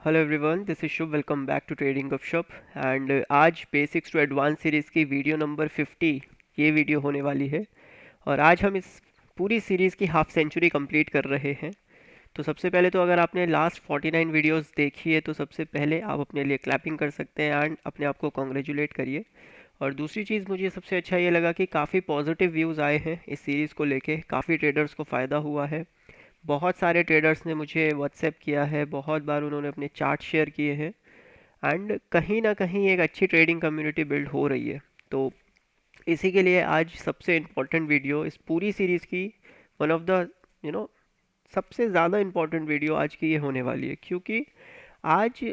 Hello everyone, this is Shubh. Welcome back to trading Gupshup. And आज basics to advance series की video number 50 ये video होने वाली है। और आज हम इस पूरी सीरीज़ की हाफ सेंचुरी कंप्लीट कर रहे हैं। तो सबसे पहले तो अगर आपने लास्ट 49 वीडियोस देखी है तो सबसे पहले आप अपने लिए क्लैपिंग कर सकते हैं एंड अपने आप को कॉन्ग्रेचुलेट करिए। और दूसरी चीज़ मुझे सबसे अच्छा ये लगा कि काफ़ी पॉजिटिव व्यूज़ आए हैं इस सीरीज़ को लेके। काफ़ी ट्रेडर्स को फ़ायदा हुआ है। बहुत सारे ट्रेडर्स ने मुझे व्हाट्सएप किया है, बहुत बार उन्होंने अपने चार्ट शेयर किए हैं। एंड कहीं ना कहीं एक अच्छी ट्रेडिंग कम्युनिटी बिल्ड हो रही है। तो इसी के लिए आज सबसे इम्पोर्टेंट वीडियो इस पूरी सीरीज़ की, one of the you know सबसे ज़्यादा इम्पोर्टेंट वीडियो आज की ये होने वाली है, क्योंकि आज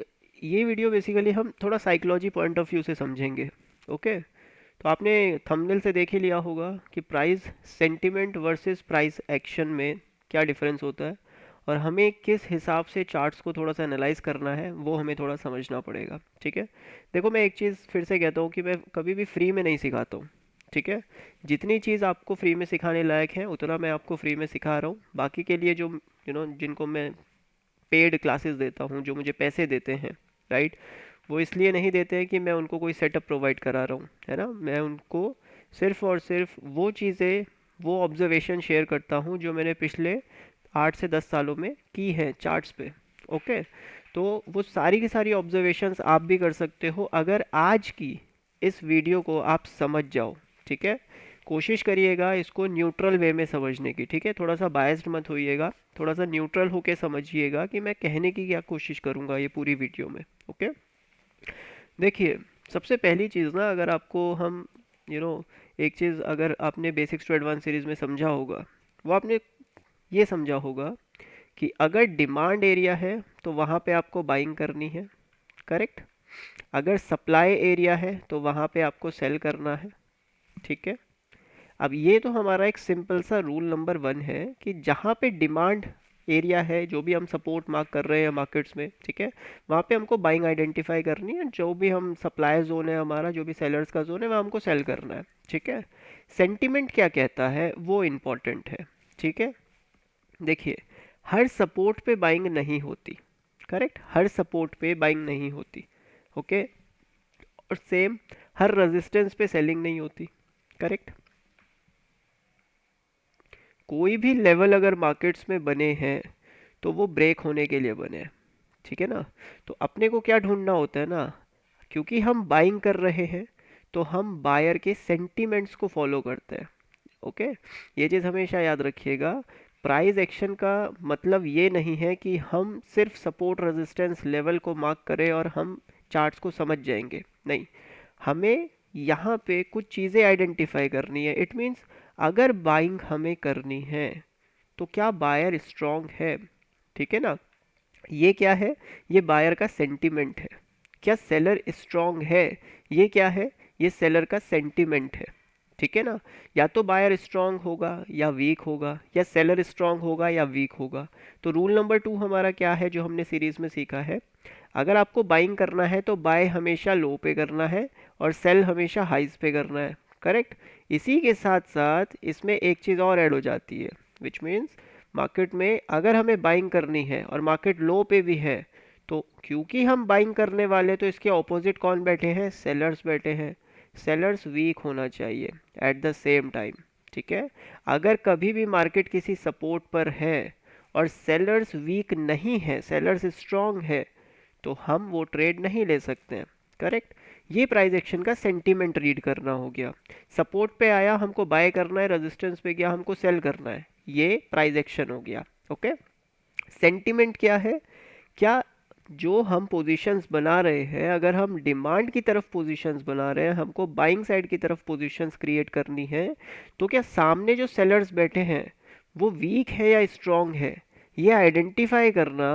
ये वीडियो बेसिकली हम थोड़ा साइकोलॉजी पॉइंट ऑफ व्यू से समझेंगे। ओके। तो आपने थंबनेल से देख ही लिया होगा कि price sentiment versus price action में क्या डिफरेंस होता है, और हमें किस हिसाब से चार्ट्स को थोड़ा सा एनालाइज करना है वो हमें थोड़ा समझना पड़ेगा। ठीक है। देखो, मैं एक चीज़ फिर से कहता हूँ कि मैं कभी भी फ्री में नहीं सिखाता हूँ। ठीक है। जितनी चीज़ आपको फ्री में सिखाने लायक है उतना मैं आपको फ्री में सिखा रहा हूँ। बाकी के लिए जो जिनको मैं पेड क्लासेस देता हूँ, जो मुझे पैसे देते हैं, राइट, वो इसलिए नहीं देते हैं कि मैं उनको कोई सेटअप प्रोवाइड करा रहा हूँ, है ना। मैं उनको सिर्फ और सिर्फ वो चीज़ें, वो ऑब्जर्वेशन शेयर करता हूँ जो मैंने पिछले 8 से 10 सालों में की है चार्ट्स पे। ओके। तो वो सारी की सारी ऑब्जर्वेशंस आप भी कर सकते हो अगर आज की इस वीडियो को आप समझ जाओ। ठीक है। कोशिश करिएगा इसको न्यूट्रल वे में समझने की। ठीक है। थोड़ा सा बायस्ड मत होइएगा, थोड़ा सा न्यूट्रल होके समझिएगा कि मैं कहने की क्या कोशिश करूँगा ये पूरी वीडियो में। ओके। देखिए, सबसे पहली चीज़ ना, अगर आपको हम यू नो एक चीज़ अगर आपने बेसिक्स टू एडवांस सीरीज़ में समझा होगा, वो आपने ये समझा होगा कि अगर डिमांड एरिया है तो वहाँ पे आपको बाइंग करनी है। करेक्ट। अगर सप्लाई एरिया है तो वहाँ पे आपको सेल करना है। ठीक है। अब ये तो हमारा एक सिंपल सा रूल नंबर 1 है कि जहाँ पे डिमांड एरिया है, जो भी हम सपोर्ट मार्क कर रहे हैं मार्केट्स में, ठीक है, वहाँ पे हमको बाइंग आइडेंटिफाई करनी है। जो भी हम सप्लाई जोन है हमारा, जो भी सेलर्स का जोन है, वहाँ हमको सेल करना है। ठीक है। सेंटिमेंट क्या कहता है वो इम्पोर्टेंट है। ठीक है। देखिए, हर सपोर्ट पे बाइंग नहीं होती। करेक्ट। हर सपोर्ट पे बाइंग नहीं होती। ओके। और सेम हर रेजिस्टेंस पे सेलिंग नहीं होती। करेक्ट। कोई भी लेवल अगर मार्केट्स में बने हैं तो वो ब्रेक होने के लिए बने हैं। ठीक है ना। तो अपने को क्या ढूंढना होता है ना, क्योंकि हम बाइंग कर रहे हैं तो हम बायर के सेंटीमेंट्स को फॉलो करते हैं। ओके। ये चीज़ हमेशा याद रखिएगा। प्राइस एक्शन का मतलब ये नहीं है कि हम सिर्फ सपोर्ट रेजिस्टेंस लेवल को मार्क करें और हम चार्ट्स को समझ जाएंगे। नहीं, हमें यहाँ पे कुछ चीज़ें आइडेंटिफाई करनी है। इट मीन्स अगर बाइंग हमें करनी है तो क्या बायर स्ट्रांग है। ठीक है ना। ये क्या है, ये बायर का सेंटीमेंट है। क्या सेलर स्ट्रांग है, ये क्या है, ये सेलर का सेंटीमेंट है। ठीक है ना। या तो बायर स्ट्रांग होगा या वीक होगा, या सेलर स्ट्रांग होगा या वीक होगा। तो रूल नंबर 2 हमारा क्या है जो हमने सीरीज में सीखा है, अगर आपको बाइंग करना है तो बाय हमेशा लो पे करना है और सेल हमेशा हाइज पे करना है। करेक्ट। इसी के साथ साथ इसमें एक चीज़ और ऐड हो जाती है, विच मीन्स मार्केट में अगर हमें बाइंग करनी है और मार्केट लो पे भी है, तो क्योंकि हम बाइंग करने वाले तो इसके ऑपोजिट कौन बैठे हैं, सेलर्स बैठे हैं। सेलर्स वीक होना चाहिए एट द सेम टाइम। ठीक है। अगर कभी भी मार्केट किसी सपोर्ट पर है और सेलर्स वीक नहीं है, सेलर्स स्ट्रांग है, तो हम वो ट्रेड नहीं ले सकते हैं। करेक्ट। ये प्राइस एक्शन का सेंटीमेंट रीड करना हो गया। सपोर्ट पे आया हमको बाय करना है, रेजिस्टेंस पे गया हमको सेल करना है, ये प्राइस एक्शन हो गया। ओके। सेंटीमेंट क्या है, क्या जो हम पोजीशंस बना रहे हैं, अगर हम डिमांड की तरफ पोजीशंस बना रहे हैं, हमको बाइंग साइड की तरफ पोजीशंस क्रिएट करनी है, तो क्या सामने जो सेलर्स बैठे हैं वो वीक है या स्ट्रांग है, ये आइडेंटिफाई करना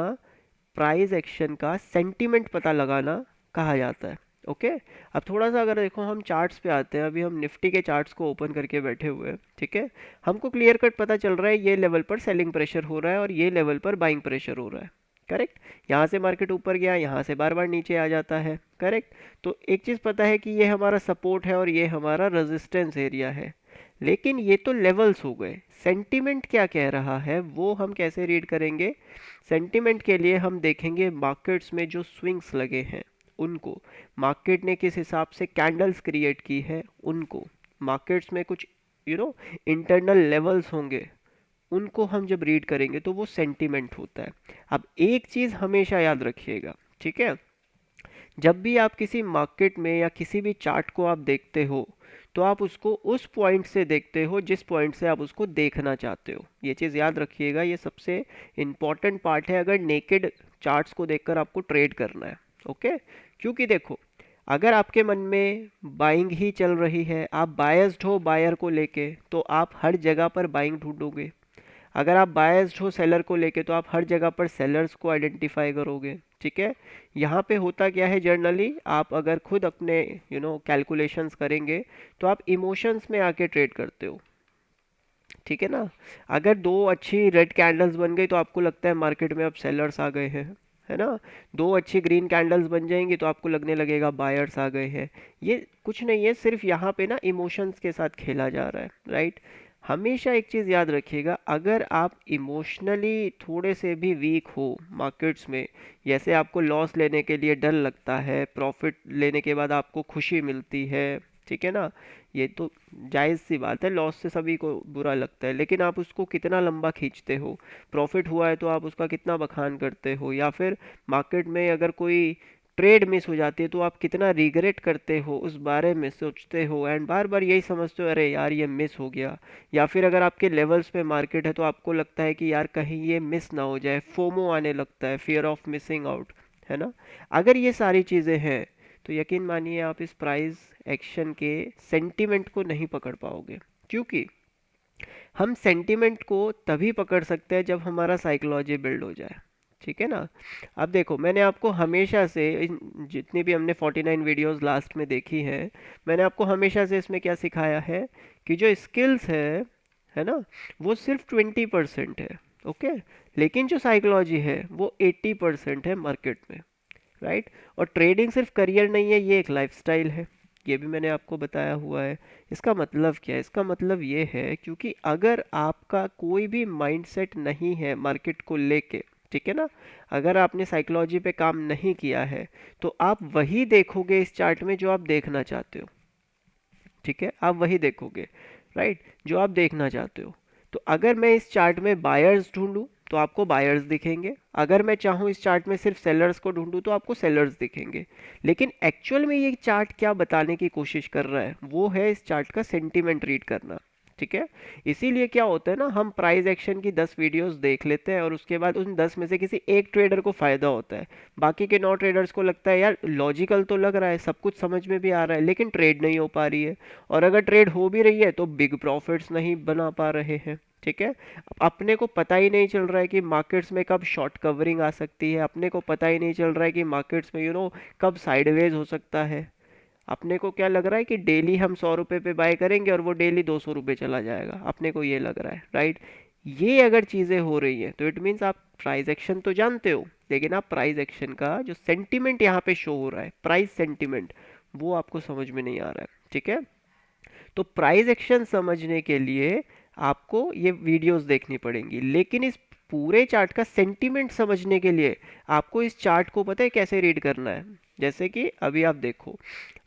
प्राइस एक्शन का सेंटीमेंट पता लगाना कहा जाता है। ओके। अब थोड़ा सा अगर देखो हम चार्ट्स पे आते हैं, अभी हम निफ्टी के चार्ट्स को ओपन करके बैठे हुए हैं। ठीक है। हमको क्लियर कट पता चल रहा है ये लेवल पर सेलिंग प्रेशर हो रहा है और ये लेवल पर बाइंग प्रेशर हो रहा है। करेक्ट। यहाँ से मार्केट ऊपर गया, यहाँ से बार बार नीचे आ जाता है। करेक्ट। तो एक चीज़ पता है कि ये हमारा सपोर्ट है और ये हमारा रेजिस्टेंस एरिया है। लेकिन ये तो लेवल्स हो गए। सेंटिमेंट क्या कह रहा है वो हम कैसे रीड करेंगे? सेंटिमेंट के लिए हम देखेंगे मार्केट्स में जो स्विंग्स लगे हैं उनको, मार्केट ने किस हिसाब से कैंडल्स क्रिएट की है उनको, मार्केट्स में कुछ इंटरनल लेवल्स होंगे, उनको हम जब रीड करेंगे तो वो सेंटिमेंट होता है। अब एक चीज़ हमेशा याद रखिएगा, ठीक है, जब भी आप किसी मार्केट में या किसी भी चार्ट को आप देखते हो तो आप उसको उस पॉइंट से देखते हो जिस पॉइंट से आप उसको देखना चाहते हो। ये चीज़ याद रखिएगा, ये सबसे इम्पॉर्टेंट पार्ट है अगर नेकेड चार्ट्स को देखकर आपको ट्रेड करना है। ओके, क्योंकि देखो, अगर आपके मन में बाइंग ही चल रही है, आप बायस्ड हो बायर को लेके, तो आप हर जगह पर बाइंग ढूंढोगे। अगर आप बायस्ड हो सेलर को लेके तो आप हर जगह पर सेलर्स को आइडेंटिफाई करोगे। ठीक है, यहाँ पे होता क्या है, जर्नली आप अगर खुद अपने कैलकुलेशंस करेंगे तो आप इमोशंस में आके ट्रेड करते हो। ठीक है ना, अगर दो अच्छी रेड कैंडल्स बन गई तो आपको लगता है मार्केट में अब सेलर्स आ गए हैं, है ना। दो अच्छी ग्रीन कैंडल्स बन जाएंगी तो आपको लगने लगेगा बायर्स आ गए हैं। ये कुछ नहीं है, सिर्फ यहाँ पे ना इमोशंस के साथ खेला जा रहा है, राइट। हमेशा एक चीज़ याद रखिएगा, अगर आप इमोशनली थोड़े से भी वीक हो मार्केट्स में, जैसे आपको लॉस लेने के लिए डर लगता है, प्रॉफिट लेने के बाद आपको खुशी मिलती है, ठीक है ना, ये तो जायज़ सी बात है, लॉस से सभी को बुरा लगता है, लेकिन आप उसको कितना लंबा खींचते हो। प्रॉफिट हुआ है तो आप उसका कितना बखान करते हो, या फिर मार्केट में अगर कोई ट्रेड मिस हो जाती है तो आप कितना रिग्रेट करते हो, उस बारे में सोचते हो एंड बार बार यही समझते हो अरे यार ये मिस हो गया। या फिर अगर आपके लेवल्स पे मार्केट है तो आपको लगता है कि यार कहीं ये मिस ना हो जाए, फोमो आने लगता है, फियर ऑफ मिसिंग आउट, है ना। अगर ये सारी चीज़ें हैं तो यकीन मानिए आप इस प्राइस एक्शन के सेंटीमेंट को नहीं पकड़ पाओगे, क्योंकि हम सेंटीमेंट को तभी पकड़ सकते हैं जब हमारा साइकोलॉजी बिल्ड हो जाए। ठीक है ना। अब देखो, मैंने आपको हमेशा से जितनी भी हमने 49 वीडियोस लास्ट में देखी है, मैंने आपको हमेशा से इसमें क्या सिखाया है कि जो स्किल्स है ना, वो सिर्फ 20% है। ओके, लेकिन जो साइकोलॉजी है वो 80% है मार्केट में, राइट। और ट्रेडिंग सिर्फ करियर नहीं है, ये एक लाइफस्टाइल है, ये भी मैंने आपको बताया हुआ है। इसका मतलब क्या है? इसका मतलब ये है, क्योंकि अगर आपका कोई भी माइंडसेट नहीं है मार्केट को लेके, ठीक है ना, अगर आपने साइकोलॉजी पे काम नहीं किया है तो आप वही देखोगे इस चार्ट में जो आप देखना चाहते हो। ठीक है, आप वही देखोगे, राइट, जो आप देखना चाहते हो। तो अगर मैं इस चार्ट में बायर्स ढूंढूं तो आपको बायर्स दिखेंगे, अगर मैं चाहूँ इस चार्ट में सिर्फ सेलर्स को ढूंढूं तो आपको सेलर्स दिखेंगे। लेकिन एक्चुअल में ये चार्ट क्या बताने की कोशिश कर रहा है, वो है इस चार्ट का सेंटीमेंट रीड करना। ठीक है, इसीलिए क्या होता है ना, हम प्राइस एक्शन की 10 वीडियोस देख लेते हैं और उसके बाद उन 10 में से किसी एक ट्रेडर को फ़ायदा होता है, बाकी के 9 ट्रेडर्स को लगता है यार लॉजिकल तो लग रहा है, सब कुछ समझ में भी आ रहा है, लेकिन ट्रेड नहीं हो पा रही है। और अगर ट्रेड हो भी रही है तो बिग प्रॉफिट्स नहीं बना पा रहे हैं। ठीक है, अपने को पता ही नहीं चल रहा है कि मार्केट्स में कब शॉर्ट कवरिंग आ सकती है, अपने को पता ही नहीं चल रहा है कि मार्केट्स में कब साइडवेज हो सकता है। अपने को क्या लग रहा है कि डेली हम 100 रुपये पे बाय करेंगे और वो डेली 200 रुपये चला जाएगा, अपने को ये लग रहा है, राइट। ये अगर चीज़ें हो रही हैं तो इट मीन्स आप प्राइस एक्शन तो जानते हो, लेकिन आप प्राइस एक्शन का जो सेंटीमेंट यहाँ पे शो हो रहा है, प्राइस सेंटीमेंट, वो आपको समझ में नहीं आ रहा है। ठीक है, तो प्राइस एक्शन समझने के लिए आपको ये वीडियोस देखनी पड़ेंगी, लेकिन इस पूरे चार्ट का सेंटीमेंट समझने के लिए आपको इस चार्ट को पता है कैसे रीड करना है। जैसे कि अभी आप देखो,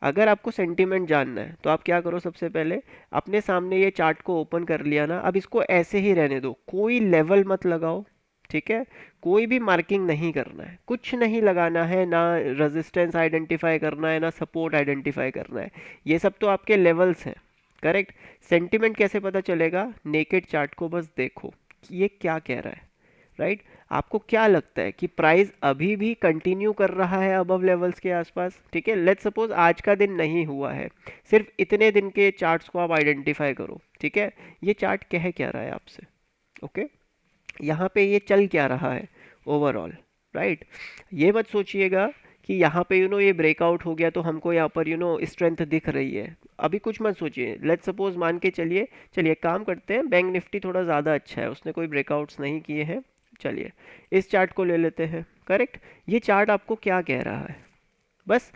अगर आपको सेंटीमेंट जानना है तो आप क्या करो, सबसे पहले अपने सामने ये चार्ट को ओपन कर लिया ना, अब इसको ऐसे ही रहने दो, कोई लेवल मत लगाओ। ठीक है, कोई भी मार्किंग नहीं करना है, कुछ नहीं लगाना है, ना रेजिस्टेंस आइडेंटिफाई करना है, ना सपोर्ट आइडेंटिफाई करना है, ये सब तो आपके लेवल्स हैं, करेक्ट। सेंटीमेंट कैसे पता चलेगा? नेकेड चार्ट को बस देखो कि ये क्या कह रहा है, राइट। आपको क्या लगता है कि प्राइस अभी भी कंटिन्यू कर रहा है अबव लेवल्स के आसपास? ठीक है, लेट्स सपोज आज का दिन नहीं हुआ है, सिर्फ इतने दिन के चार्ट्स को आप आइडेंटिफाई करो। ठीक है, ये चार्ट कह क्या रहा है आपसे? ओके, यहाँ पे ये चल क्या रहा है ओवरऑल, राइट। ये मत सोचिएगा कि यहाँ पे ये ब्रेकआउट हो गया तो हमको यहाँ पर स्ट्रेंथ दिख रही है, अभी कुछ मत सोचिए। लेट्स सपोज मान के चलिए, चलिए एक काम करते हैं, बैंक निफ्टी थोड़ा ज़्यादा अच्छा है, उसने कोई ब्रेकआउट्स नहीं किए हैं, चलिए इस चार्ट को ले लेते हैं, करेक्ट। ये चार्ट आपको क्या कह रहा है? बस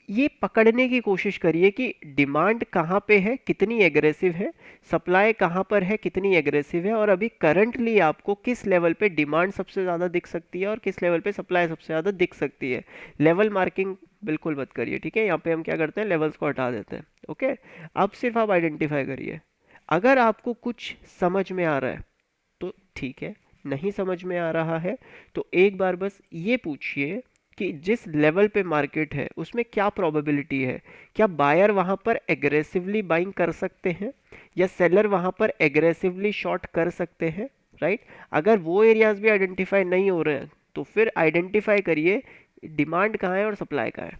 ये पकड़ने की कोशिश करिए कि डिमांड कहाँ पे है, कितनी एग्रेसिव है, सप्लाई कहाँ पर है, कितनी एग्रेसिव है, और अभी करंटली आपको किस लेवल पे डिमांड सबसे ज़्यादा दिख सकती है और किस लेवल पे सप्लाई सबसे ज़्यादा दिख सकती है। लेवल मार्किंग बिल्कुल मत करिए, ठीक है। यहाँ पे हम क्या करते हैं, लेवल्स को हटा देते हैं। ओके, अब सिर्फ आप आइडेंटिफाई करिए। अगर आपको कुछ समझ में आ रहा है तो ठीक है, नहीं समझ में आ रहा है तो एक बार बस ये पूछिए कि जिस लेवल पे मार्केट है उसमें क्या प्रोबेबिलिटी है, क्या बायर वहां पर एग्रेसिवली बाइंग कर सकते हैं या सेलर वहां पर एग्रेसिवली शॉर्ट कर सकते हैं, राइट। अगर वो एरियाज भी आइडेंटिफाई नहीं हो रहे हैं तो फिर आइडेंटिफाई करिए डिमांड कहाँ है और सप्लाई कहाँ है,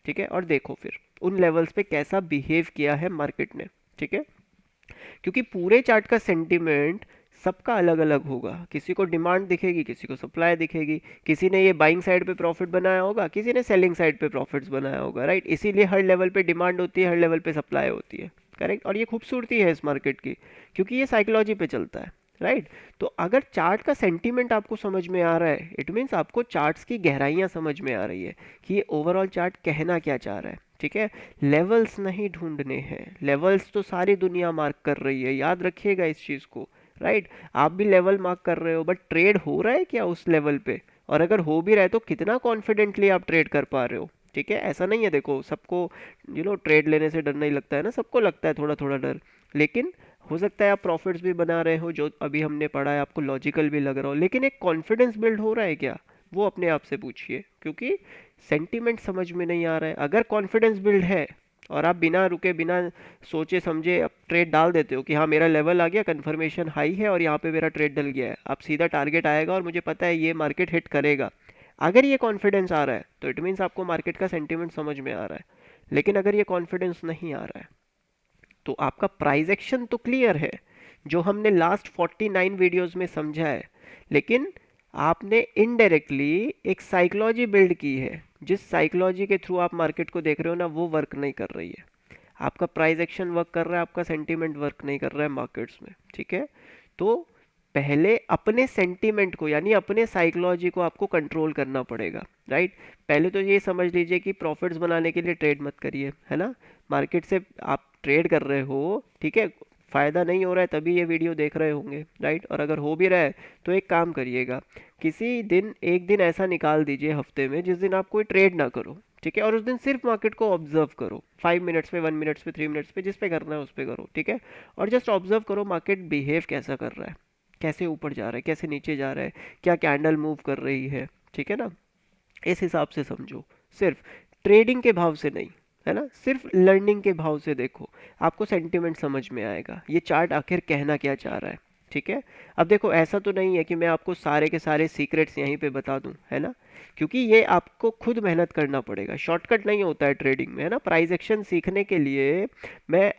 ठीक है। और देखो फिर उन लेवल्स पे कैसा बिहेव किया है मार्केट ने, ठीक है। क्योंकि पूरे चार्ट का सेंटीमेंट सबका अलग अलग होगा, किसी को डिमांड दिखेगी, किसी को सप्लाई दिखेगी, किसी ने ये बाइंग साइड पे प्रॉफिट बनाया होगा, किसी ने सेलिंग साइड पे प्रॉफिट्स बनाया होगा, राइट। इसीलिए हर लेवल पे डिमांड होती है, हर लेवल पे सप्लाई होती है, करेक्ट। और ये खूबसूरती है इस मार्केट की, क्योंकि ये साइकोलॉजी पे चलता है, राइट। तो अगर चार्ट का सेंटीमेंट आपको समझ में आ रहा है, इट मीन्स आपको चार्ट्स की गहराइयाँ समझ में आ रही है कि ये ओवरऑल चार्ट कहना क्या चाह रहा है, ठीक है। लेवल्स नहीं ढूंढने हैं, लेवल्स तो सारी दुनिया मार्क कर रही है, याद रखिएगा इस चीज़ को, राइट। आप भी लेवल मार्क कर रहे हो, बट ट्रेड हो रहा है क्या उस लेवल पे, और अगर हो भी रहा है तो कितना कॉन्फिडेंटली आप ट्रेड कर पा रहे हो, ठीक है। ऐसा नहीं है, देखो सबको ट्रेड लेने से डर नहीं लगता है ना, सबको लगता है थोड़ा थोड़ा डर, लेकिन हो सकता है आप प्रॉफिट्स भी बना रहे हो जो अभी हमने पढ़ा है, आपको लॉजिकल भी लग रहा हो, लेकिन एक कॉन्फिडेंस बिल्ड हो रहा है क्या, वो अपने आप से पूछिए, क्योंकि सेंटीमेंट समझ में नहीं आ रहा है। अगर कॉन्फिडेंस बिल्ड है और आप बिना रुके बिना सोचे समझे अब ट्रेड डाल देते हो कि हाँ मेरा लेवल आ गया, कंफर्मेशन हाई है और यहाँ पे मेरा ट्रेड डल गया है, आप सीधा टारगेट आएगा और मुझे पता है ये मार्केट हिट करेगा, अगर ये कॉन्फिडेंस आ रहा है तो इट मीन्स आपको मार्केट का सेंटीमेंट समझ में आ रहा है। लेकिन अगर ये कॉन्फिडेंस नहीं आ रहा है तो आपका प्राइस एक्शन तो क्लियर है जो हमने लास्ट 49 वीडियोस में समझा है, लेकिन आपने इनडायरेक्टली एक साइकोलॉजी बिल्ड की है, जिस साइकोलॉजी के थ्रू आप मार्केट को देख रहे हो ना, वो वर्क नहीं कर रही है। आपका प्राइस एक्शन वर्क कर रहा है, आपका सेंटीमेंट वर्क नहीं कर रहा है मार्केट्स में, ठीक है। तो पहले अपने सेंटीमेंट को यानी अपने साइकोलॉजी को आपको कंट्रोल करना पड़ेगा, राइट। पहले तो ये समझ लीजिए कि प्रॉफिट्स बनाने के लिए ट्रेड मत करिए, है ना। मार्केट से आप ट्रेड कर रहे हो, ठीक है, फ़ायदा नहीं हो रहा है तभी ये वीडियो देख रहे होंगे, राइट। और अगर हो भी रहा है तो एक काम करिएगा, किसी दिन एक दिन ऐसा निकाल दीजिए हफ्ते में जिस दिन आप कोई ट्रेड ना करो, ठीक है। और उस दिन सिर्फ मार्केट को ऑब्जर्व करो, 5 मिनट्स पे, 1 मिनट्स पे, 3 मिनट्स पे, जिस पे करना है उस पे करो, ठीक है। और जस्ट ऑब्जर्व करो मार्केट बिहेव कैसा कर रहा है, कैसे ऊपर जा रहा है, कैसे नीचे जा रहा है, क्या कैंडल मूव कर रही है, ठीक है ना। इस हिसाब से समझो, सिर्फ ट्रेडिंग के भाव से नहीं, है ना, सिर्फ लर्निंग के भाव से देखो, आपको सेंटिमेंट समझ में आएगा ये चार्ट आखिर कहना क्या चाह रहा है, ठीक है। अब देखो ऐसा तो नहीं है कि मैं आपको सारे के सारे सीक्रेट्स यहीं पे बता दूं, है ना, क्योंकि ये आपको खुद मेहनत करना पड़ेगा, शॉर्टकट नहीं होता है ट्रेडिंग में, है ना। प्राइस एक्शन सीखने के लिए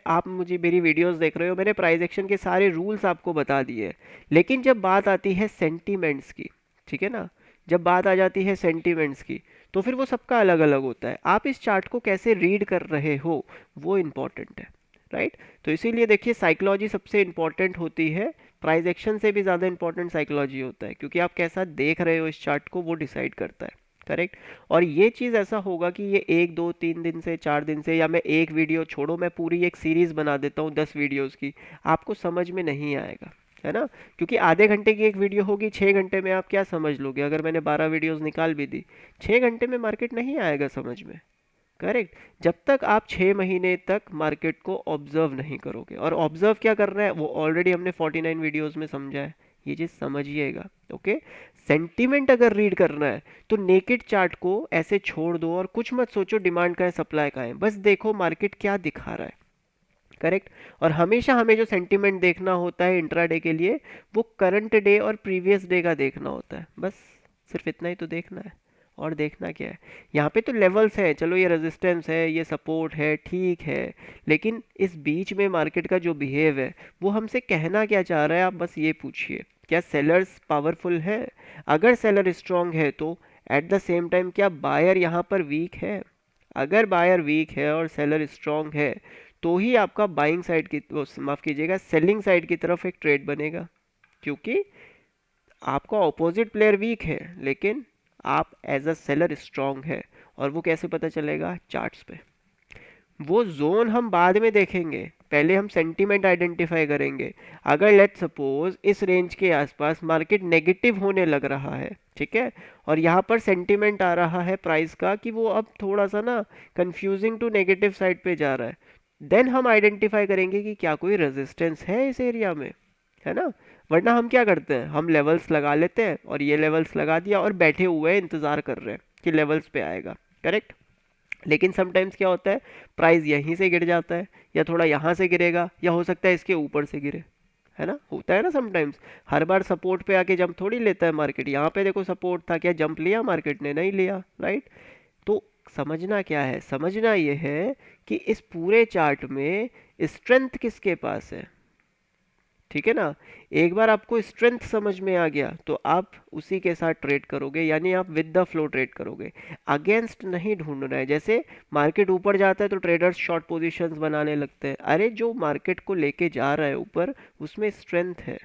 आप मुझे मेरी वीडियोस देख रहे हो, मैंने प्राइस एक्शन के सारे रूल्स आपको बता दिए, लेकिन जब बात आती है सेंटीमेंट्स की, ठीक है ना, जब बात आ जाती है सेंटीमेंट्स की, तो फिर वो सबका अलग अलग होता है। आप इस चार्ट को कैसे रीड कर रहे हो वो इम्पॉर्टेंट है, राइट। तो इसीलिए देखिए साइकोलॉजी सबसे इम्पॉर्टेंट होती है, प्राइस एक्शन से भी ज़्यादा इम्पॉर्टेंट साइकोलॉजी होता है, क्योंकि आप कैसा देख रहे हो इस चार्ट को वो डिसाइड करता है, करेक्ट। और ये चीज़ ऐसा होगा कि ये 1 2 3 दिन से 4 दिन से, या मैं एक वीडियो छोड़ो मैं पूरी एक सीरीज़ बना देता हूँ 10 वीडियोज़ की, आपको समझ में नहीं आएगा, है ना। क्योंकि आधे घंटे की एक वीडियो होगी, 6 घंटे में आप क्या समझ लोगे, अगर मैंने 12 वीडियोस निकाल भी दी, 6 घंटे में मार्केट नहीं आएगा समझ में, करेक्ट। जब तक आप 6 महीने तक मार्केट को ऑब्जर्व नहीं करोगे, और ऑब्जर्व क्या करना है वो ऑलरेडी हमने 49 वीडियोस में समझा है, ये चीज़ समझिएगा, ओके। सेंटीमेंट अगर रीड करना है तो नेकेड चार्ट को ऐसे छोड़ दो और कुछ मत सोचो डिमांड का है सप्लाई का है, बस देखो मार्केट क्या दिखा रहा है, करेक्ट। और हमेशा हमें जो सेंटीमेंट देखना होता है इंट्राडे के लिए, वो करंट डे और प्रीवियस डे का देखना होता है, बस सिर्फ इतना ही तो देखना है, और देखना क्या है। यहाँ पे तो लेवल्स हैं, चलो ये रेजिस्टेंस है, ये सपोर्ट है, ठीक है, लेकिन इस बीच में मार्केट का जो बिहेव है वो हमसे कहना क्या चाह रहा है, आप बस ये पूछिए, क्या सेलर्स पावरफुल है, अगर सेलर स्ट्रांग है तो एट द सेम टाइम क्या बायर यहाँ पर वीक है, अगर बायर वीक है और सेलर स्ट्रांग है तो ही आपका बाइंग साइड की, माफ कीजिएगा, सेलिंग साइड की तरफ एक ट्रेड बनेगा, क्योंकि आपका ऑपोजिट प्लेयर वीक है लेकिन आप एज अ सेलर स्ट्रांग है, और वो कैसे पता चलेगा? चार्ट्स पे। वो जोन हम बाद में देखेंगे, पहले हम सेंटीमेंट आइडेंटिफाई करेंगे। अगर लेट्स सपोज इस रेंज के आसपास मार्केट नेगेटिव होने लग रहा है, ठीक है, और यहाँ पर सेंटीमेंट आ रहा है प्राइस का कि वो अब थोड़ा सा ना कंफ्यूजिंग टू नेगेटिव साइड पे जा रहा है, देन हम आइडेंटिफाई करेंगे कि क्या कोई रेजिस्टेंस है इस एरिया में, है ना। वरना हम क्या करते हैं, हम लेवल्स लगा लेते हैं और ये लेवल्स लगा दिया और बैठे हुए इंतज़ार कर रहे हैं कि लेवल्स पे आएगा, करेक्ट। लेकिन समटाइम्स क्या होता है, प्राइस यहीं से गिर जाता है, या थोड़ा यहाँ से गिरेगा, या हो सकता है इसके ऊपर से गिरे, है ना, होता है ना समटाइम्स। हर बार सपोर्ट पे आके जंप थोड़ी लेता है मार्केट। यहाँ पे देखो सपोर्ट था, क्या जंप लिया मार्केट ने? नहीं लिया, राइट। तो समझना क्या है, समझना ये है कि इस पूरे चार्ट में स्ट्रेंथ किसके पास है, ठीक है ना। एक बार आपको स्ट्रेंथ समझ में आ गया तो आप उसी के साथ ट्रेड करोगे, यानी आप विद द फ्लो ट्रेड करोगे। अगेंस्ट नहीं ढूंढना है। जैसे मार्केट ऊपर जाता है तो ट्रेडर्स शॉर्ट पोजीशंस बनाने लगते हैं, अरे जो मार्केट को लेके जा रहा है ऊपर उसमें स्ट्रेंथ है,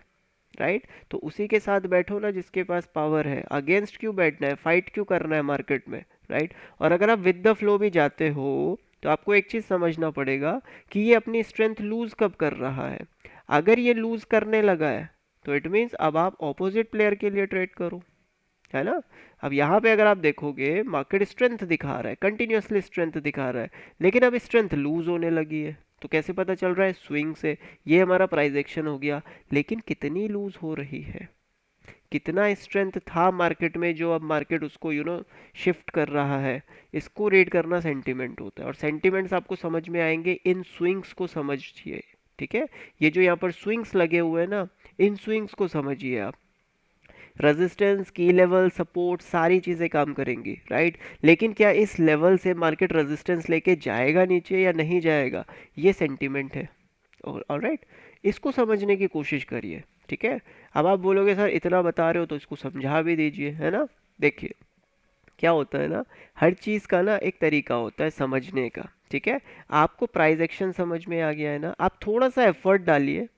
राइट। तो उसी के साथ बैठो ना जिसके पास पावर है। अगेंस्ट क्यों बैठना है, फाइट क्यों करना है मार्केट में, राइट। और अगर आप विद द फ्लो भी जाते हो तो आपको एक चीज़ समझना पड़ेगा कि ये अपनी स्ट्रेंथ लूज कब कर रहा है। अगर ये लूज करने लगा है तो इट मीन्स अब आप ऑपोजिट प्लेयर के लिए ट्रेड करो, है ना। अब यहाँ पे अगर आप देखोगे मार्केट स्ट्रेंथ दिखा रहा है, कंटिन्यूसली स्ट्रेंथ दिखा रहा है, लेकिन अब स्ट्रेंथ लूज होने लगी है। तो कैसे पता चल रहा है? स्विंग से। ये हमारा प्राइस एक्शन हो गया, लेकिन कितनी लूज हो रही है, कितना स्ट्रेंथ था मार्केट में जो अब मार्केट उसको शिफ्ट कर रहा है। इसको रीड करना सेंटीमेंट होता है, और सेंटीमेंट्स आपको समझ में आएंगे इन स्विंग्स को समझिए, ठीक है। ये जो यहाँ पर स्विंग्स लगे हुए हैं ना, इन स्विंग्स को समझिए आप। रेजिस्टेंस, की लेवल, सपोर्ट, सारी चीज़ें काम करेंगी, राइट। लेकिन क्या इस लेवल से मार्केट रेजिस्टेंस लेके जाएगा नीचे या नहीं जाएगा, ये सेंटीमेंट है। ऑलराइट, इसको समझने की कोशिश करिए, ठीक है। अब आप बोलोगे सर इतना बता रहे हो तो इसको समझा भी दीजिए, है ना। देखिए क्या होता है ना, हर चीज़ का ना एक तरीका होता है समझने का, ठीक है। आपको प्राइस एक्शन समझ में आ गया है ना, आप थोड़ा सा एफर्ट डालिए,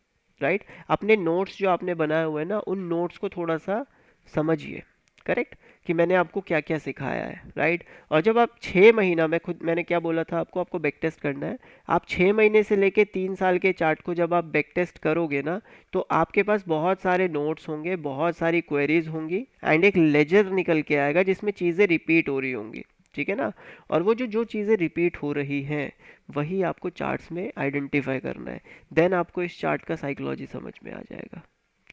राइट। अपने नोट्स जो आपने बनाए हुए हैं ना, उन नोट्स को थोड़ा सा समझिए, करेक्ट, कि मैंने आपको क्या क्या सिखाया है, राइट। और जब आप 6 महीना, मैंने क्या बोला था आपको, आपको बैक टेस्ट करना है। आप 6 महीने से लेके 3 साल के चार्ट को जब आप बैक टेस्ट करोगे ना, तो आपके पास बहुत सारे नोट्स होंगे, बहुत सारी क्वेरीज होंगी, एंड एक लेजर निकल के आएगा जिसमें चीज़ें रिपीट हो रही होंगी, ठीक है ना। और वो जो चीज़ें रिपीट हो रही हैं वही आपको चार्ट्स में आइडेंटिफाई करना है। देन आपको इस चार्ट का साइकोलॉजी समझ में आ जाएगा,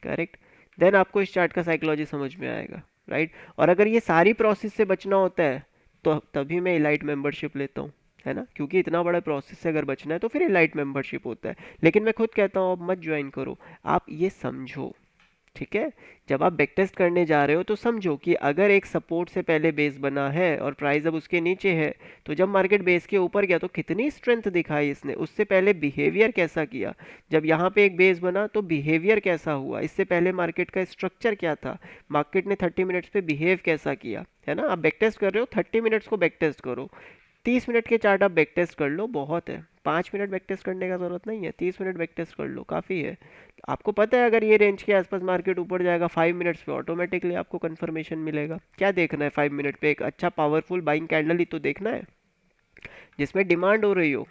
करेक्ट। देन आपको इस चार्ट का साइकोलॉजी समझ में आएगा, राइट। और अगर ये सारी प्रोसेस से बचना होता है तो तभी मैं इलाइट मेंबरशिप लेता हूँ, है ना, क्योंकि इतना बड़ा प्रोसेस से अगर बचना है तो फिर इलाइट मेंबरशिप होता है। लेकिन मैं खुद कहता हूँ अब मत ज्वाइन करो, आप ये समझो, ठीक है। जब आप बैक टेस्ट करने जा रहे हो तो समझो कि अगर एक सपोर्ट से पहले बेस बना है और प्राइस अब उसके नीचे है, तो जब मार्केट बेस के ऊपर गया तो कितनी स्ट्रेंथ दिखाई इसने, उससे पहले बिहेवियर कैसा किया। जब यहाँ पे एक बेस बना तो बिहेवियर कैसा हुआ, इससे पहले मार्केट का स्ट्रक्चर क्या था, मार्केट ने 30 मिनट्स पे बिहेव कैसा किया, है ना। आप बैक टेस्ट कर रहे हो, 30 मिनट्स को बैक टेस्ट करो। 30 मिनट के चार्ट आप बैक टेस्ट कर लो, बहुत है। 5 मिनट बैक टेस्ट करने का ज़रूरत नहीं है, 30 मिनट बैक टेस्ट कर लो, काफ़ी है। आपको पता है अगर ये रेंज के आसपास मार्केट ऊपर जाएगा 5 मिनट्स पे ऑटोमेटिकली आपको कंफर्मेशन मिलेगा। क्या देखना है 5 मिनट पे? एक अच्छा पावरफुल बाइंग कैंडल ही तो देखना है जिसमें डिमांड हो रही हो,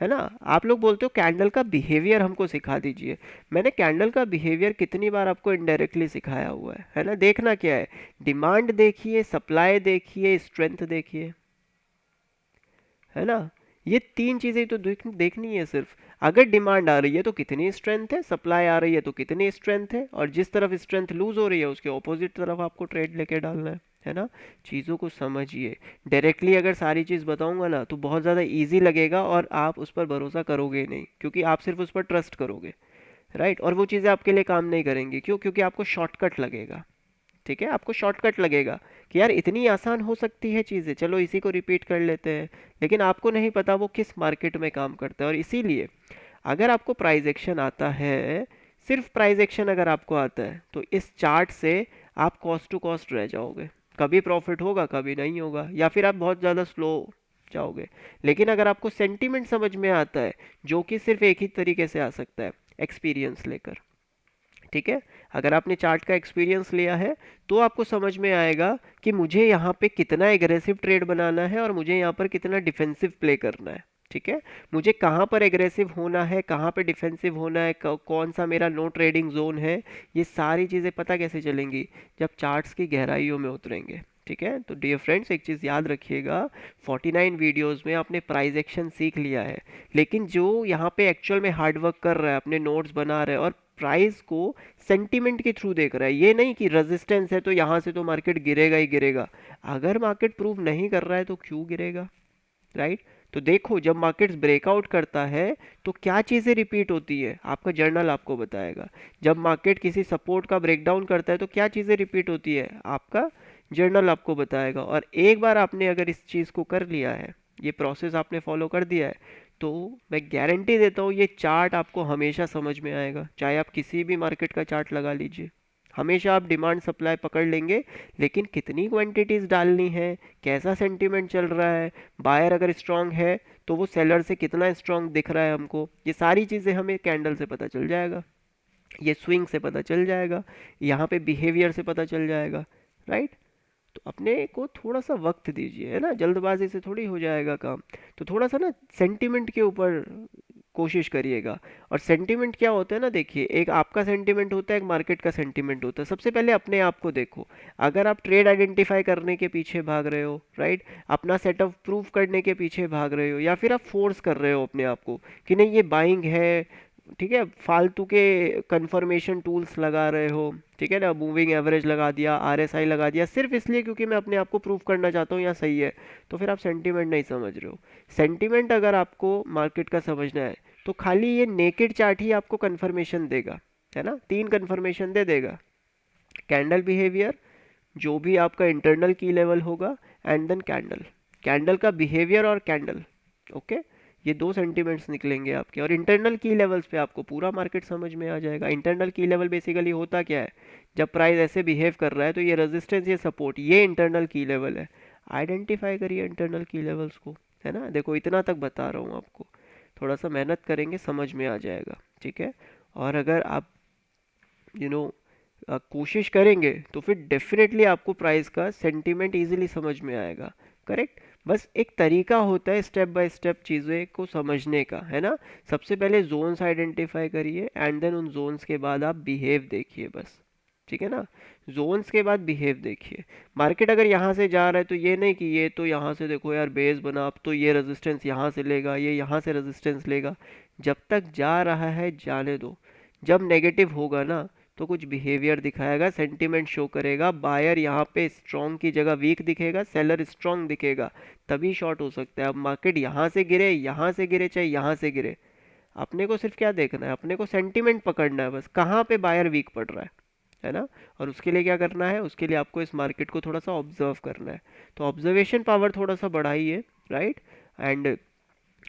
है ना। आप लोग बोलते हो कैंडल का बिहेवियर हमको सिखा दीजिए। मैंने कैंडल का बिहेवियर कितनी बार आपको इनडायरेक्टली सिखाया हुआ है ना। देखना क्या है, डिमांड देखिए, सप्लाई देखिए, स्ट्रेंथ देखिए, है ना। ये तीन चीज़ें तो देखनी है सिर्फ। अगर डिमांड आ रही है तो कितनी स्ट्रेंथ है, सप्लाई आ रही है तो कितनी स्ट्रेंथ है, और जिस तरफ स्ट्रेंथ लूज हो रही है उसके ऑपोजिट तरफ आपको ट्रेड लेके डालना है ना। चीज़ों को समझिए। डायरेक्टली अगर सारी चीज़ बताऊंगा ना तो बहुत ज़्यादा इजी लगेगा और आप उस पर भरोसा करोगे नहीं, क्योंकि आप सिर्फ उस पर ट्रस्ट करोगे, राइट। और वो चीज़ें आपके लिए काम नहीं करेंगी। क्यों? क्योंकि आपको शॉर्टकट लगेगा, ठीक है। आपको शॉर्टकट लगेगा कि यार इतनी आसान हो सकती है चीज़ें, चलो इसी को रिपीट कर लेते हैं। लेकिन आपको नहीं पता वो किस मार्केट में काम करता है। और इसीलिए अगर आपको प्राइस एक्शन आता है, सिर्फ प्राइस एक्शन अगर आपको आता है, तो इस चार्ट से आप कॉस्ट टू कॉस्ट रह जाओगे। कभी प्रॉफिट होगा, कभी नहीं होगा, या फिर आप बहुत ज़्यादा स्लो जाओगे। लेकिन अगर आपको सेंटीमेंट समझ में आता है, जो कि सिर्फ एक ही तरीके से आ सकता है, एक्सपीरियंस लेकर, ठीक है। अगर आपने चार्ट का एक्सपीरियंस लिया है तो आपको समझ में आएगा कि मुझे यहाँ पे कितना एग्रेसिव ट्रेड बनाना है और मुझे यहाँ पर कितना डिफेंसिव प्ले करना है। ठीक है, मुझे कहाँ पर एग्रेसिव होना है, कहाँ पे डिफेंसिव होना है, कौन सा मेरा नो ट्रेडिंग जोन है, ये सारी चीज़ें पता कैसे चलेंगी, जब चार्ट्स की गहराइयों में उतरेंगे। ठीक है, तो डियर फ्रेंड्स एक चीज़ याद रखिएगा, 49 वीडियोस में आपने प्राइस एक्शन सीख लिया है, लेकिन जो यहाँ पे एक्चुअल में हार्ड वर्क कर रहा है, अपने नोट्स बना रहा है और प्राइस को सेंटीमेंट के थ्रू देख रहा है, ये नहीं कि रेजिस्टेंस है तो यहाँ से तो मार्केट गिरेगा ही गिरेगा। अगर मार्केट प्रूव नहीं कर रहा है तो क्यों गिरेगा, राइट। तो देखो जब मार्केट्स ब्रेकआउट करता है तो क्या चीज़ें रिपीट होती है, आपका जर्नल आपको बताएगा। जब मार्केट किसी सपोर्ट का ब्रेकडाउन करता है तो क्या चीज़ें रिपीट होती है, आपका जर्नल आपको बताएगा। और एक बार आपने अगर इस चीज़ को कर लिया है, ये प्रोसेस आपने फॉलो कर दिया है, तो मैं गारंटी देता हूँ ये चार्ट आपको हमेशा समझ में आएगा। चाहे आप किसी भी मार्केट का चार्ट लगा लीजिए, हमेशा आप डिमांड सप्लाई पकड़ लेंगे, लेकिन कितनी क्वांटिटीज़ डालनी है, कैसा सेंटीमेंट चल रहा है, बायर अगर स्ट्रांग है तो वो सेलर से कितना स्ट्रांग दिख रहा है हमको, ये सारी चीज़ें हमें कैंडल से पता चल जाएगा, ये स्विंग से पता चल जाएगा, यहाँ पे बिहेवियर से पता चल जाएगा, राइट। तो अपने को थोड़ा सा वक्त दीजिए, है ना, जल्दबाजी से थोड़ी हो जाएगा काम। तो थोड़ा सा ना सेंटीमेंट के ऊपर कोशिश करिएगा। और सेंटीमेंट क्या होता है ना, देखिए एक आपका सेंटीमेंट होता है, एक मार्केट का सेंटीमेंट होता है। सबसे पहले अपने आप को देखो, अगर आप ट्रेड आइडेंटिफाई करने के पीछे भाग रहे हो, राइट, अपना सेटअप प्रूव करने के पीछे भाग रहे हो, या फिर आप फोर्स कर रहे हो अपने आप को कि नहीं ये बाइंग है, ठीक है, फालतू के कंफर्मेशन टूल्स लगा रहे हो, ठीक है ना, मूविंग एवरेज लगा दिया, आरएसआई लगा दिया, सिर्फ इसलिए क्योंकि मैं अपने आप को प्रूव करना चाहता हूँ यहाँ सही है, तो फिर आप सेंटीमेंट नहीं समझ रहे हो। सेंटीमेंट अगर आपको मार्केट का समझना है तो खाली ये नेकेड चार्ट ही आपको कंफर्मेशन देगा, है ना, 3 कंफर्मेशन दे देगा, कैंडल बिहेवियर, जो भी आपका इंटरनल की लेवल होगा, एंड देन कैंडल, कैंडल का बिहेवियर और कैंडल, ओके, ये 2 सेंटीमेंट्स निकलेंगे आपके। और इंटरनल की लेवल्स पे आपको पूरा मार्केट समझ में आ जाएगा। इंटरनल की लेवल बेसिकली होता क्या है, जब प्राइस ऐसे बिहेव कर रहा है तो ये रेजिस्टेंस, ये सपोर्ट, ये इंटरनल की लेवल है। आइडेंटिफाई करिए इंटरनल की लेवल्स को, है ना। देखो इतना तक बता रहा हूँ आपको, थोड़ा सा मेहनत करेंगे समझ में आ जाएगा, ठीक है। और अगर आप यू नो कोशिश करेंगे तो फिर डेफिनेटली आपको प्राइस का सेंटीमेंट इजीली समझ में आएगा, करेक्ट। बस एक तरीका होता है स्टेप बाय स्टेप चीज़ें को समझने का, है ना। सबसे पहले जोन्स आइडेंटिफाई करिए एंड देन उन जोन्स के बाद आप बिहेव देखिए, बस, ठीक है ना। जोन्स के बाद बिहेव देखिए। मार्केट अगर यहाँ से जा रहा है तो ये नहीं कि ये तो यहाँ से देखो यार बेस बना, अब तो ये रेजिस्टेंस यहाँ से लेगा, ये यहाँ से रेजिस्टेंस लेगा। जब तक जा रहा है जाने दो, जब नेगेटिव होगा ना तो कुछ बिहेवियर दिखाएगा, सेंटीमेंट शो करेगा, बायर यहाँ पे स्ट्रॉन्ग की जगह वीक दिखेगा, सेलर स्ट्रॉन्ग दिखेगा, तभी शॉर्ट हो सकता है। अब मार्केट यहाँ से गिरे, यहाँ से गिरे, चाहे यहाँ से गिरे, अपने को सिर्फ क्या देखना है, अपने को सेंटीमेंट पकड़ना है, बस कहाँ पे बायर वीक पड़ रहा है ना। और उसके लिए क्या करना है, उसके लिए आपको इस मार्केट को थोड़ा सा ऑब्जर्व करना है। तो ऑब्जर्वेशन पावर थोड़ा सा बढ़ाइए, राइट। एंड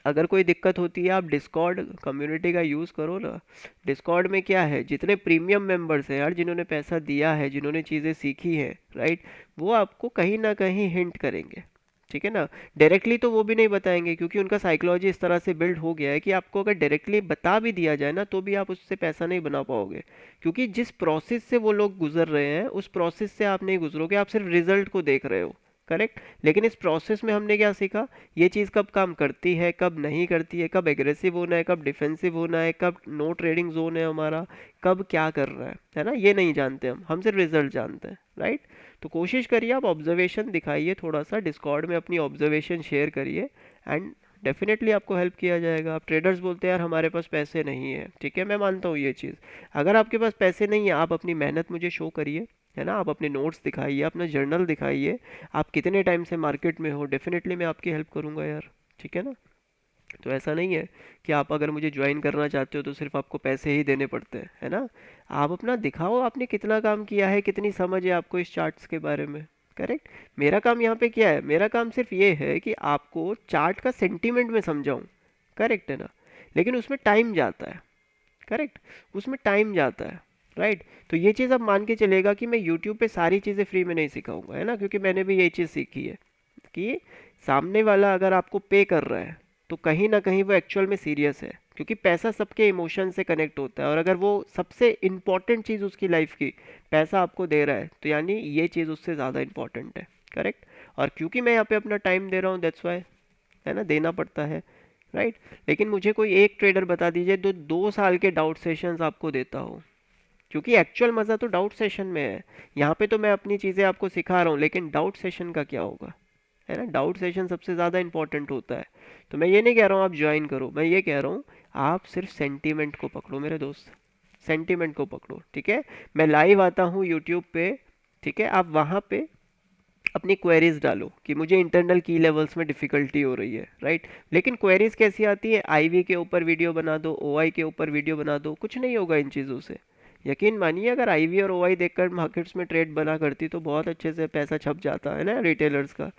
अगर कोई दिक्कत होती है आप डिस्कॉर्ड कम्युनिटी का यूज़ करो ना। डिस्कॉर्ड में क्या है, जितने प्रीमियम मेंबर्स हैं यार, जिन्होंने पैसा दिया है, जिन्होंने चीज़ें सीखी हैं, राइट, वो आपको कहीं ना कहीं हिंट करेंगे, ठीक है ना। डायरेक्टली तो वो भी नहीं बताएंगे क्योंकि उनका साइकोलॉजी इस तरह से बिल्ड हो गया है कि आपको अगर डायरेक्टली बता भी दिया जाए ना तो भी आप उससे पैसा नहीं बना पाओगे, क्योंकि जिस प्रोसेस से वो लोग गुजर रहे हैं उस प्रोसेस से आप नहीं गुजरोगे, आप सिर्फ रिजल्ट को देख रहे हो, करेक्ट। लेकिन इस प्रोसेस में हमने क्या सीखा, ये चीज़ कब काम करती है, कब नहीं करती है, कब एग्रेसिव होना है, कब डिफेंसिव होना है, कब नो ट्रेडिंग जोन है हमारा, कब क्या कर रहा है ना, ये नहीं जानते हम सिर्फ रिजल्ट जानते हैं, राइट। तो कोशिश करिए आप ऑब्जर्वेशन दिखाइए, थोड़ा सा डिस्कॉर्ड में अपनी ऑब्जर्वेशन शेयर करिए एंड डेफिनेटली आपको हेल्प किया जाएगा। आप ट्रेडर्स बोलते हैं यार हमारे पास पैसे नहीं है, ठीक है, मैं मानता हूँ ये चीज़। अगर आपके पास पैसे नहीं है, आप अपनी मेहनत मुझे शो करिए, है ना, आप अपने नोट्स दिखाइए, अपना जर्नल दिखाइए, आप कितने टाइम से मार्केट में हो, डेफिनेटली मैं आपकी हेल्प करूँगा यार, ठीक है ना। तो ऐसा नहीं है कि आप अगर मुझे ज्वाइन करना चाहते हो तो सिर्फ आपको पैसे ही देने पड़ते हैं, है ना। आप अपना दिखाओ आपने कितना काम किया है, कितनी समझ है आपको इस चार्ट्स के बारे में, करेक्ट। मेरा काम यहाँ पे क्या है, मेरा काम सिर्फ ये है कि आपको चार्ट का सेंटीमेंट में समझाऊँ, करेक्ट है ना। लेकिन उसमें टाइम जाता है, करेक्ट, उसमें टाइम जाता है, राइट। तो ये चीज़ अब मान के चलेगा कि मैं यूट्यूब पे सारी चीज़ें फ्री में नहीं सिखाऊंगा, है ना, क्योंकि मैंने भी ये चीज़ सीखी है कि सामने वाला अगर आपको पे कर रहा है तो कहीं ना कहीं वो एक्चुअल में सीरियस है, क्योंकि पैसा सबके इमोशन से कनेक्ट होता है, और अगर वो सबसे इम्पॉर्टेंट चीज़ उसकी लाइफ की पैसा आपको दे रहा है तो यानी ये चीज़ उससे ज़्यादा इम्पॉर्टेंट है। करेक्ट। और क्योंकि मैं यहाँ पे अपना टाइम दे रहा हूँ, दैट्स वाई, है ना, देना पड़ता है। राइट। लेकिन मुझे कोई एक ट्रेडर बता दीजिए जो 2 साल के डाउट सेशंस आपको देता हो, क्योंकि एक्चुअल मज़ा तो डाउट सेशन में है। यहाँ पे तो मैं अपनी चीज़ें आपको सिखा रहा हूँ, लेकिन डाउट सेशन का क्या होगा, है ना। डाउट सेशन सबसे ज़्यादा इंपॉर्टेंट होता है। तो मैं ये नहीं कह रहा हूँ आप ज्वाइन करो, मैं ये कह रहा हूँ आप सिर्फ सेंटीमेंट को पकड़ो मेरे दोस्त, सेंटीमेंट को पकड़ो, ठीक है। मैं लाइव आता हूँ यूट्यूब पे, ठीक है, आप वहाँ पे अपनी क्वेरीज डालो कि मुझे इंटरनल की लेवल्स में डिफ़िकल्टी हो रही है, राइट। लेकिन क्वेरीज कैसी आती है, आईवी के ऊपर वीडियो बना दो, ओआई के ऊपर वीडियो बना दो, कुछ नहीं होगा इन चीज़ों से। यकीन मानिए, अगर आईवी और ओआई देखकर मार्केट्स में ट्रेड बना करती तो बहुत अच्छे से पैसा छप जाता है ना रिटेलर्स का।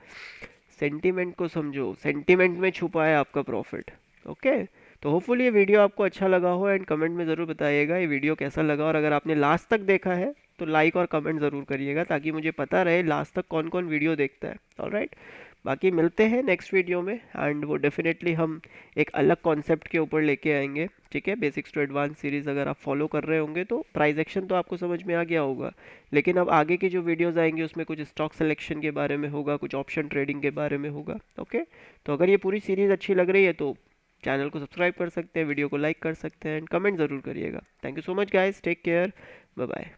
सेंटीमेंट को समझो, सेंटीमेंट में छुपा है आपका प्रॉफिट। ओके। तो होपफुली ये वीडियो आपको अच्छा लगा हो, एंड कमेंट में ज़रूर बताइएगा ये वीडियो कैसा लगा, और अगर आपने लास्ट तक देखा है तो लाइक और कमेंट ज़रूर करिएगा ताकि मुझे पता रहे लास्ट तक कौन कौन वीडियो देखता है। ऑलराइट। बाकी मिलते हैं नेक्स्ट वीडियो में, एंड वो डेफिनेटली हम एक अलग कॉन्सेप्ट के ऊपर लेके आएंगे, ठीक है। बेसिक्स टू एडवांस सीरीज़ अगर आप फॉलो कर रहे होंगे तो प्राइस एक्शन तो आपको समझ में आ गया होगा, लेकिन अब आगे की जो वीडियोस आएंगी उसमें कुछ स्टॉक सिलेक्शन के बारे में होगा, कुछ ऑप्शन ट्रेडिंग के बारे में होगा। ओके। तो अगर ये पूरी सीरीज़ अच्छी लग रही है तो चैनल को सब्सक्राइब कर सकते हैं, वीडियो को लाइक कर सकते हैं, एंड कमेंट ज़रूर करिएगा। Thank you so much guys, take care, bye bye.